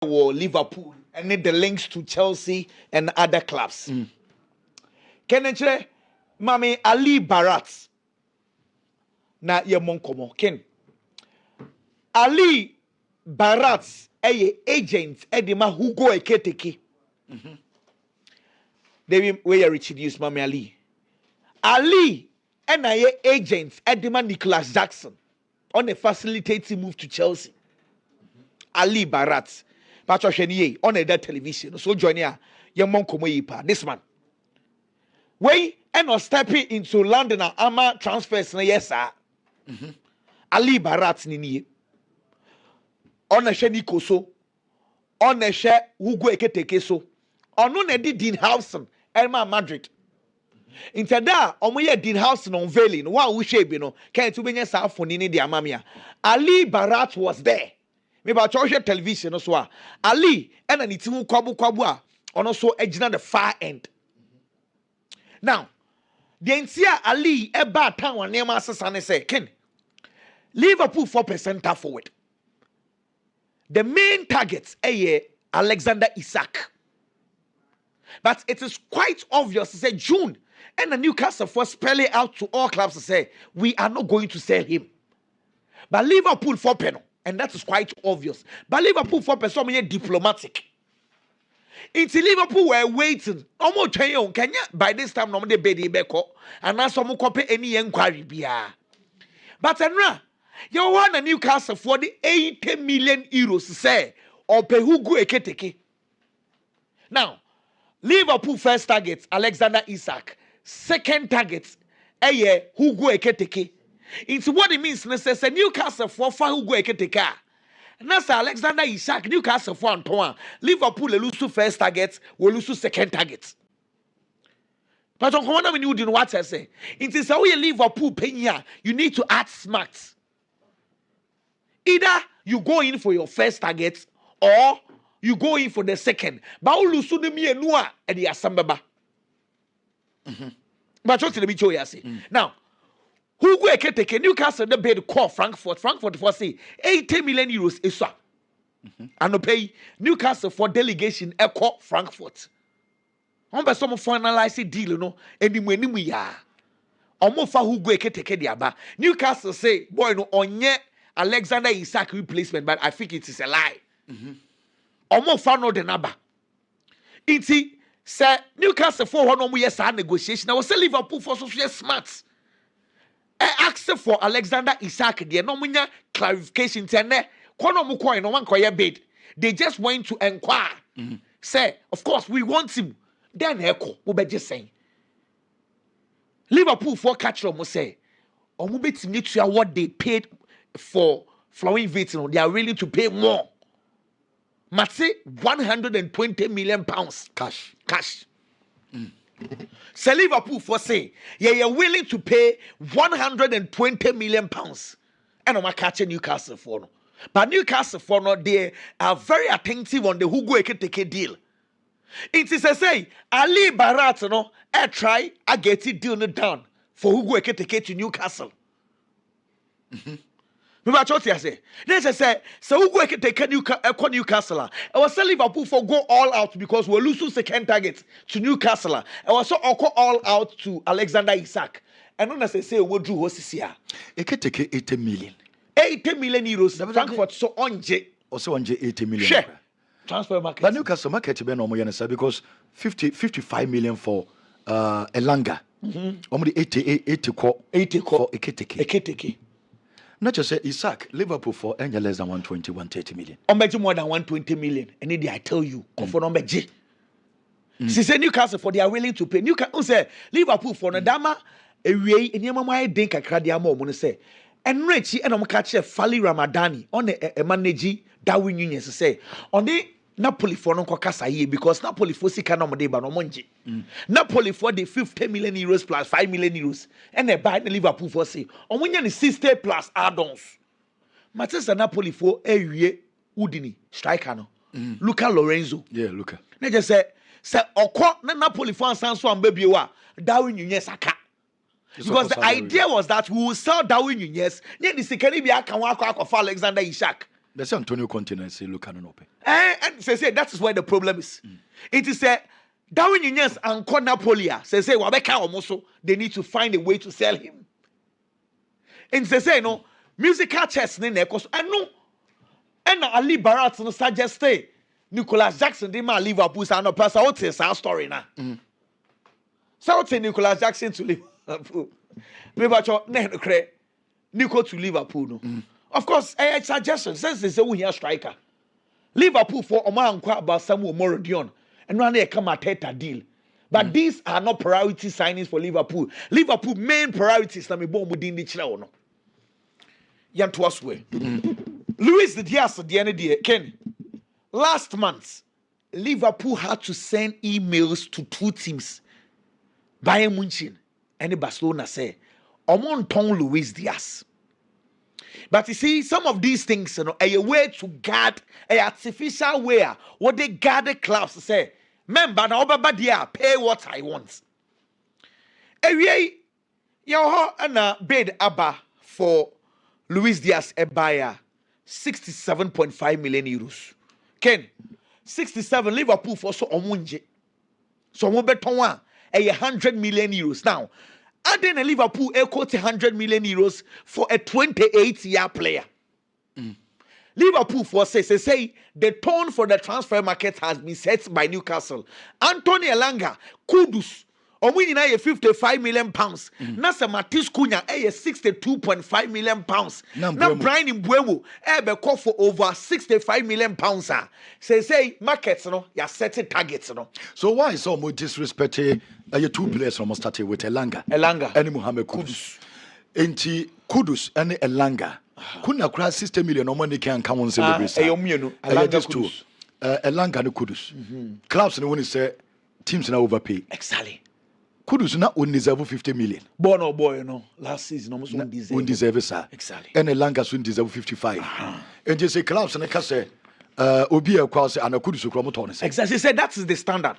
Liverpool and the links to Chelsea and other clubs. Kenenche Mami Ali Barat na ye monkomo ken Ali Barat agent edima Hugo Eketeke. They we are introduced Mami Ali and agent edima Nicholas Jackson on a facilitating move to Chelsea. Ali Barat Patrick on a television so join ya monkomo this man we and not stepping into London and Ama transfers na yes sir. Ali Barat ni on a sheni koso on a share Hugo Eketeke so on no di Dean Howson Elma Madrid into da omoye Dean Howson unveiling one we shape no can to be sa phone ni dia mamia Ali Barat was there me ba church television so Ali and an itimu kwabu a ono so ejina the far end. Now the entire Ali eba tan wan nema asesa ne say ken Liverpool 4% forward. The main target Alexander Isak. But it is quite obvious to say June and the Newcastle for spell it out to all clubs to say we are not going to sell him. But Liverpool 4%, and that is quite obvious. But Liverpool 4% diplomatic. Until Liverpool were waiting, almost Kenya by this time no bedi beko and now some copy any inquiry biya. But enra you want a Newcastle for the 80 million euros say or pay Hugo Eketeke. Now Liverpool first target Alexander Isak, second target Hugo Eketeke. It's what it means say Newcastle for Hugo Eketeke. Nasa Alexander Isak, Newcastle for Antoine, Liverpool lose to first target, will lose to second target. But on command when you didn't what I say. It is how you Liverpool penya, you need to act smart. Either you go in for your first target or you go in for the second. But you lose to the me and the Asambaba. But what did the show you say? Now Hugo Eketeke Newcastle the bid call Frankfurt for say 80 million euros is so. And no pay Newcastle for delegation call Frankfurt. On be some finalize deal no enimu ya. Omo fa Hugo Eketeke diaba. Newcastle say boy no onye Alexander Isak replacement but I think it is a lie. Omo fa no the number. Inti say Newcastle for one no yes negotiation. I was say Liverpool for so smart. Ask for Alexander Isak there no munya clarification tene kono mu coin no one koye bid they just went to inquire say of course we want him then echo we be just saying Liverpool for catch them say omo betimi tua what they paid for Flowing Vitin they are willing to pay more Matse 120 million pounds cash Say Liverpool for say, you're willing to pay 120 million pounds. And I'm catching Newcastle for no. But Newcastle for no, they are very attentive on the Hugo Eketeke deal. It is a say, Ali Barat no, I try, I get it deal down for Hugo Eketeke to Newcastle. Remember what I say? Let's say, so Hugo Eketeke Newcastle. I was saying Liverpool for go all out because we're losing second target to Newcastle. I was so all out to Alexander Isak. And when I say we drew what's here? Eketeke 80 million. 80 million euros. Frankfurt so on J. Also on J 80 million. Sure. Transfer market. But Newcastle market be no more because 55 million for Elanga. Only 80 for Eketeke. Not just say Isak, Liverpool for any less than 120, 130 million. On more than 120 million. And then I tell you, for number J. She said Newcastle for they are willing to pay. Newcastle say Liverpool for Nadama, a way in Yamama Dinka Kradiamo, when say, and Richie and catch Fali Ramadani on a manager Darwin Union say, on the Napoli for no Casa because Napoli for Sikano but no Monji. Napoli for the 50 million euros plus 5 million euros. And they buy the Liverpool for say. On when you 60 plus add-ons. Manchester Napoli for a year Udini, striker no. Luca Lorenzo. Yeah, Luca. They just say Oko Napoli for Sanso and Baby wa Darwin Nunez Aka. Because the idea was that we will sell Darwin Nunez. Then the second be can work for Alexander Isak. There's Antonio Conte and say look at open. And say that is where the problem is. It is a Darwin Nunez and Napoli. Say Wabeka Omoso, they need to find a way to sell him. And say no musical chess ne cause I know. And Ali Barat no suggest Nicholas Jackson did my Liverpool and no person out say our story now. So say Nicholas Jackson to Liverpool. Maybe Nico to Liverpool no. Of course, a suggestion since they say we hear striker. Liverpool for Oman about Samuel Moredion and run a come at a deal. But these are not priority signings for Liverpool. Liverpool main priorities na me bomb within the channel. Yan to us way. Luis Diaz at the end of the Ken. Last month, Liverpool had to send emails to 2 teams. Bayern Munich and Barcelona say, Omon ton Luis Diaz. But you see, some of these things, a way to guard, a artificial way, what they guard the clubs to say, member, now pay what I want. And bid Abba for Luis Diaz Ebaya, 67.5 million euros. Ken, 67 Liverpool for so omunje. So we beton 100 million euros now. And then Liverpool quote 100 million euros for a 28-year player. Liverpool for say the tone for the transfer market has been set by Newcastle. Anthony Elanga, Kudus, winning 55 million pounds. Nasa Matis Cunha 62.5 million pounds. Now Brian Mbeumo call for over 65 million pounds. Say markets you setting targets So why is so much disrespecting your 2 players from started with Elanga and Mohamed Kudus. Enti Kudus and Elanga. Kuna kura 60 million no money can come on celebrate. Elanga and Kudus. Clubs no one say teams now overpay. Exactly. Kudus not deserve 50 million. Boy, no. Last season almost deserve sir. Exactly. And Elanga soon deserve 55. And just say clubs and say Obi across and Kudus promote. Exactly. Say that is the standard.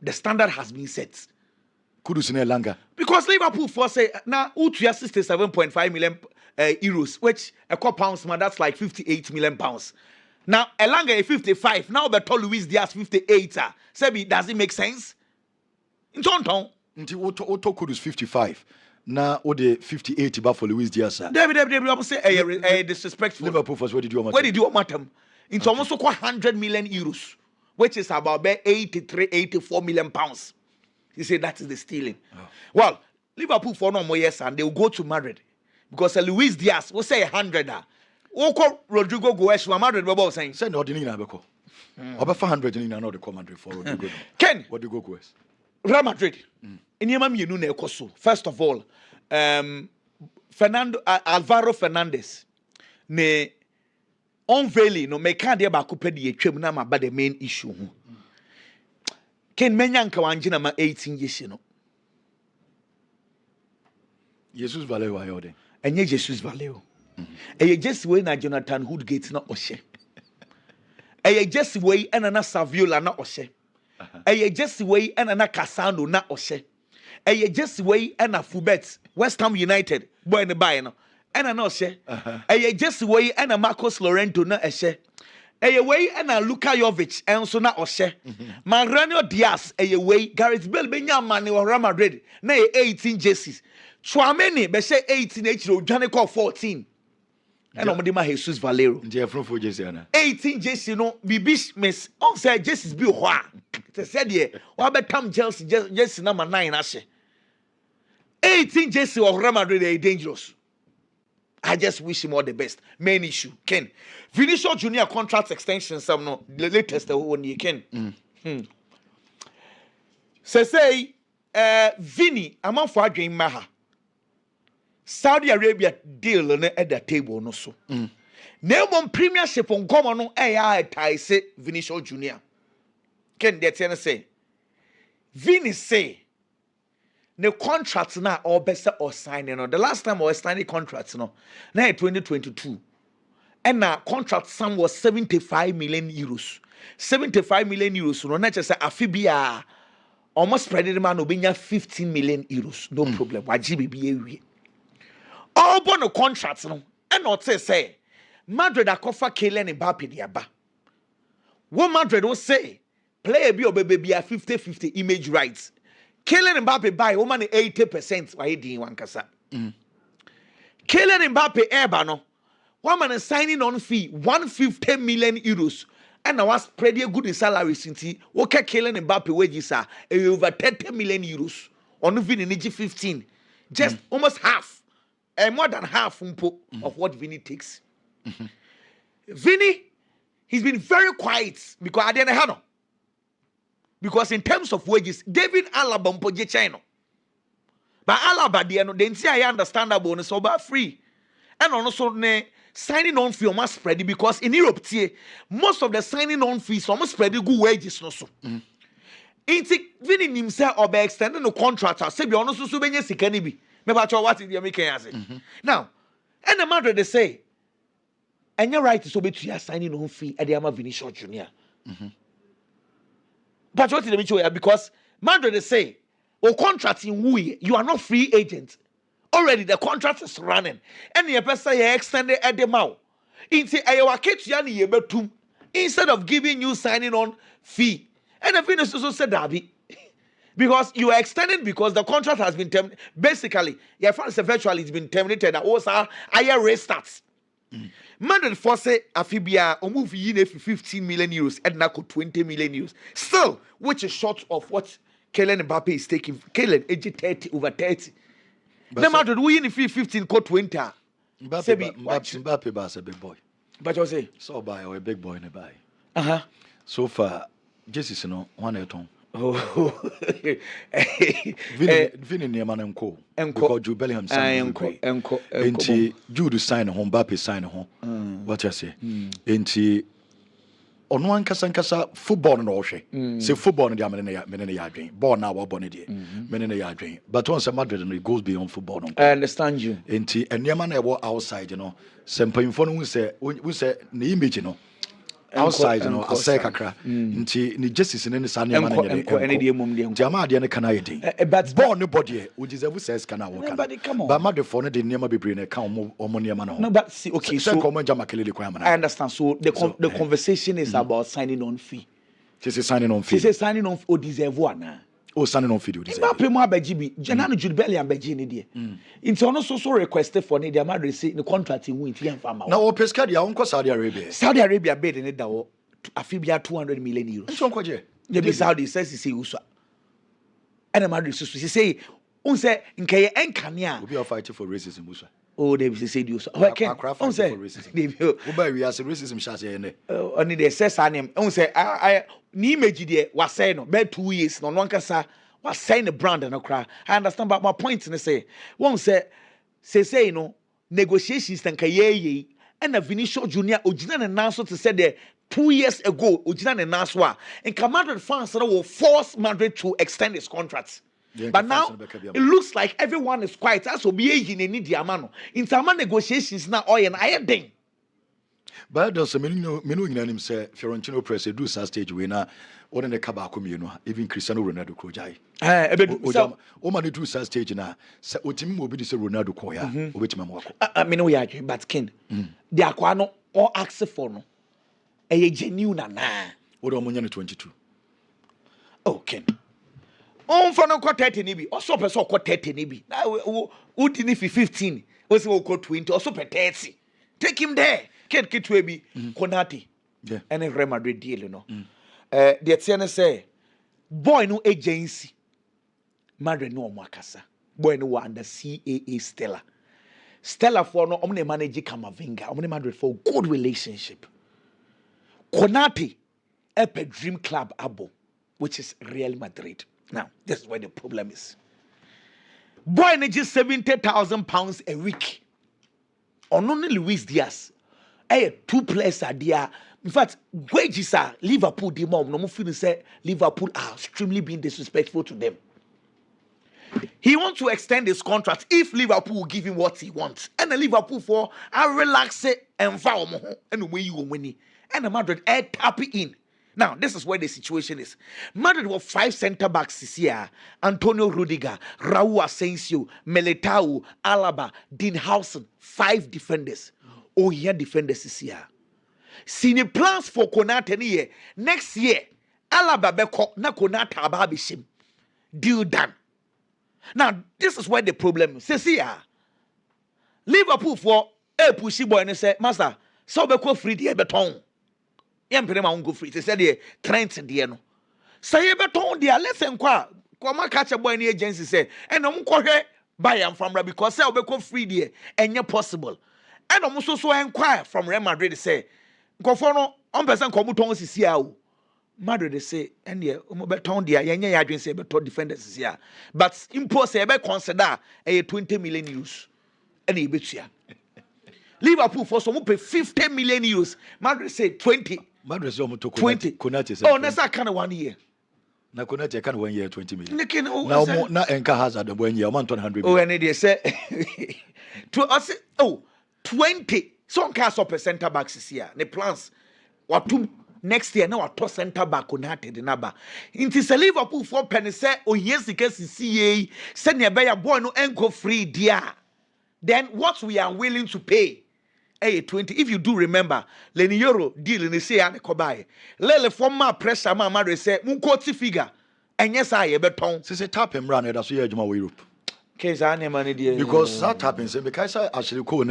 The standard has been set. Kudus and Elanga. Because Liverpool for say now Utuya 67.5 million euros, which a couple pounds man, that's like 58 million pounds. Now Elanga is 55. Now the Luis Diaz 58. Sebi, does it make sense? In Tonton. Until Otto Kudus 55. Now the 58 for Luis Diaz. David, I'm say disrespectful. Liverpool first. Where did you want him? It's almost 100 million euros, which is about 84 million pounds. He said that is the stealing. Well, Liverpool for no more years and they will go to Madrid because Luis Diaz will say 100. Oko Rodrigo Goes to Madrid. Bobo saying, "Send no dinner beko. Over 400 in another Madrid for Rodrigo." Ken, what do you go Goes? Real Madrid. In Yamam you know Koso. First of all, Alvaro Fernandez ne unveiling no me can't ba coupe di etwam na ma ba the main issue. Ken menyanka wanjina ma 18 years no. Jesus Valeu ayode. Enye Jesus Valeu. Eye just way na Jonathan Woodgate na ohye. Eye just way na Saviola na ohye. Eye just way na Casano na ohye. Eye just way na Fubet West Ham United boy ne buy no. Na ohye. Eye just way na Marcos Llorente na ehye. Eye way na Luka Jovic enso na ohye. Mariano Diaz eye way Gareth Bale benya man ne Real Madrid na 18 jerseys. Chouameni be say 18 echiro dwane call 14. And omodima Jesus Valero. Nje frofo jersey ana. 18 jersey no bibi miss on say jerseys bi ho a. Te said there wa betam Chelsea jersey number 9 ahye. 18 jersey of Real Madrid is dangerous. I just wish him all the best. Main issue, Ken. Vinicius Junior contract extension some no the latest one you can. Say Vini among for adwen maha. Saudi Arabia deal on at the table no so. No premiership on common no I say Vinicius Junior. Ken that say Vini say the contracts now or better or signing no. The last time I was signing contracts no, now 2022. And now contract sum was 75 million euros. 75 million euros. No, not just say Afibia almost spread the man obinya 15 million euros. No problem. Wajibi be all born contracts no. And not say Madrid akofa Kylian Mbappe diaba. What Madrid will say, player be or baby a 50-50 image rights. Kylian Mbappe buy woman 80% why di wan kasa. Kylian Mbappe no. Woman is signing on fee 150 million euros. And I was pretty good in salaries since okay Kylian Mbappe wages are over 30 million euros. On the Vini 15. Just almost half. And more than half of what Vini takes. Vini, he's been very quiet because I didn't have. Because in terms of wages, David Alaba mpoje China. But Alaba they say I understand that bonus over free. And also signing on fee almost spread because in Europe most of the signing on fees almost spread good wages no so. Inti Vini himself or by extending the contract say be ono so benye sika ni bi. Me ba cho what the American say. Now, and the matter they say and your right to so be signing on fee at the Ama Vinicius Junior. But what did they show you? Because Madrid they say, "Oh, contracting we, you are not free agent. Already the contract is running, and the person you extended at the mouth. Instead of giving you signing on fee, and the finish also said that because you are extended because the contract has been terminated. Basically, your fans eventually it's been terminated. That also higher restarts." Madrid force Afibia or move in 15 million euros and now 20 million euros. Still, which is short of what Kylian Mbappe is taking. Kylian age 30 over 30. The Madrid we in 15 co 20. Mbappe is a big boy. But you say so buy or a big boy in a buy. So far, just one at home. Vini near man and co. Because Jude Bellingham signed Enti Jude sign home, Mbappe sign home. What you say? Enti on one kasa football no she. Say football no dia menene ya adwen. Ball na wa bone die. Menene ya adwen. But once a Madrid no it goes beyond football no. I understand you. Enti enema na e wo outside no. Se mpanyimfo no hu say na image no. Outside, a second into the justice in any sunny man. Jama, the Canadian. But born nobody, which is ever says can I walk. But mother for the name of be bring a count or money man. No, but see, okay, so I understand. So the conversation is about signing on fee. She says signing on fee. She says signing on or deserve one. Oh, signing on fee. Mbappe mo abejibi. Janano Jude Bellingham beji ni die. Into ono so requested for the Madrid say the contract in win tian fama. Now o pesca dia onko Saudi Arabia. Saudi Arabia bid in da wo afibia 200 million euros. Nso onko je. The big Saudi says he say uswa. And the Madrid so say on say nkeye enkane a we are fighting for racism uswa. Oh, they say you so. Okay. On say we as racism shas here only the says name. On say I ni image there was say no be 2 years no nkasa was saying the brand and cry. I understand but my point in say one say no negotiations then kaye and a Vinicius Junior original and now so to say there 2 years ago original and now so and Madrid fans will force Madrid to extend his contracts. But now it looks like everyone is quiet. As will be in any diamano. In some negotiations now, and I am ding. But there's a menu in him say Fiorentino press do sa stage winner or in the Kabako, you know, even Cristiano Ronaldo Kojai. Oh, man, do sa stage now. So, Otim will be the Ronaldo Koya, which Mamako. I mean, we are but Ken. The Aquano or Axephone. A genuine na. What are 22? Oh, Ken. On for no 30 nibi, or so per so 30 nibi. Now, who didn't 15? Was will go 20 or so per 30. Take him there. Can't get to be Konati. Yeah. And a Real Madrid deal, you know. The Etienne say, boy, no agency. Madrid no Makasa. Boy, no under CAA Stella. Stella for no omne manager Kamavinga. Omne Madrid for good relationship. Konati, Epe Dream Club Abo, which is Real Madrid. Now, this is where the problem is. Boy, just £70,000 a week. On only Luis Diaz. 2 players are there. In fact, wages are Liverpool the mom. No feeling say Liverpool are extremely being disrespectful to them. He wants to extend his contract if Liverpool will give him what he wants. And the Liverpool for a relax and when you win. And the Madrid tap in. Now, this is where the situation is. Madrid were 5 centre backs this year. Antonio Rudiger, Raul Asensio, Militao, Alaba, Dean Howson, 5 defenders. oh here defenders this year. See the plans for Konate ni next year. Alaba beko na Konate ababishim. Deal done. Now this is where the problem is. See ya. Liverpool for a pushy boy and say, Master, so beko free the beton. Yam pere ma ungo free. They said the Trent the no. Say beton the let's inquire. Kwama catch a boy in the agency say, and I'm buy am from because say obeko free there enye possible and almost so inquire from Real Madrid say nkofo no on person komu ton sisi a o Madrid say and ye omo beton there yenye ya adwen say beton defenders sisi a but impose e be consider 20 million euros and e betua Liverpool for so mo pay 50 million euros Madrid say 20 Madrid say omo to 20 Konate say oh nessa kind of 1 year na Konate can 1 year 20 million now na enka hazard 1 year man 100 oh and they say to us 20 so on cast up a center back this year the plans what to next year now what center back Konate the number into the Liverpool for penny say oh yes the case CA send nearby a boy no enko free dear then what we are willing to pay 20 if you do remember Lenny Euro deal in the say and kobai lele former pressure ma Madrid say munkoti figure and yes I beton say tap him run that's where Juma Europe case money because that happens because I actually call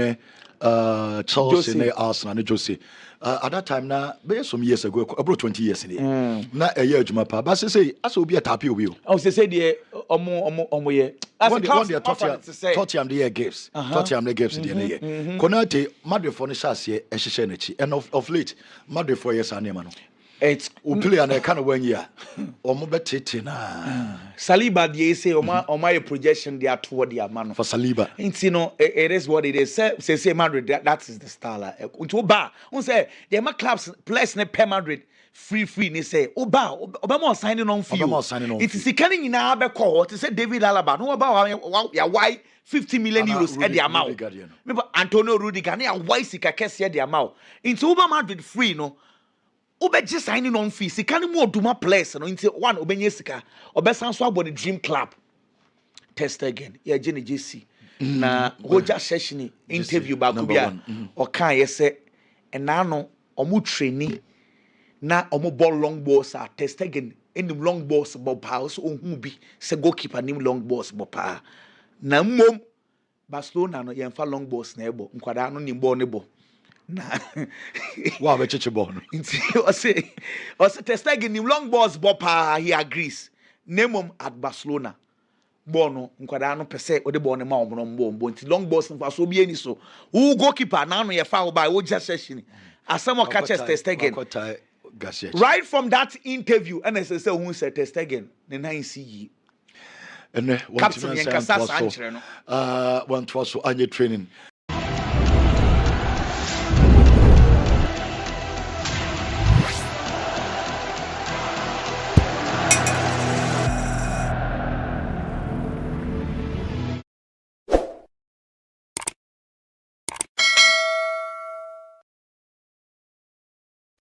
Chelsea ne Arsenal ne Jose at that time now some years ago about 20 years in there na a year Juma pa but say as will be a tap you will I was say the omo ye as a class Tottenham the gifts Tottenham the gifts in the Konate Madrid for the chassis e hye n'achi and of late Madrid for years and no it's play and kind of 1 year omo betete na Saliba dey say oma projection they are toward their man for Saliba you know it is what it is say Madrid that is the style unto ba on say the clubs players ne per Madrid free ni say oba signing on fee it is canning in our back call to say David Alaba no about ya why 50 million euros at the amount remember Antonio Rudiger na why sika kese at the amount into Uber Madrid free no Obe just signing on fees. He can't more do my place. No, into one Obenye sika. Obe sanso about the dream club. Test again. Yeah, Jenny JC. Na Roger Seshini interview ba kubia. Okan yese. And now no omu trainee. Na omu ball long balls are test again. Any long balls bob house or bi se goalkeeper nim long balls bopa. Na mom Barcelona no yemfa long balls na ebo. Nkwada no nim ball nebo. Wow, becheche ball. I say Testegen him long balls bopa he agrees. Name him at Barcelona. Bono nkwada no pese o de ball ne ma omno nti long balls nfa so bi ani so. Who goalkeeper na no ye foul by o just session. Asamo catches Testegen. Right from that interview and I say who said Testegen ne 9 CE. And Captain Yankasa Sanchez no. One was so anye training.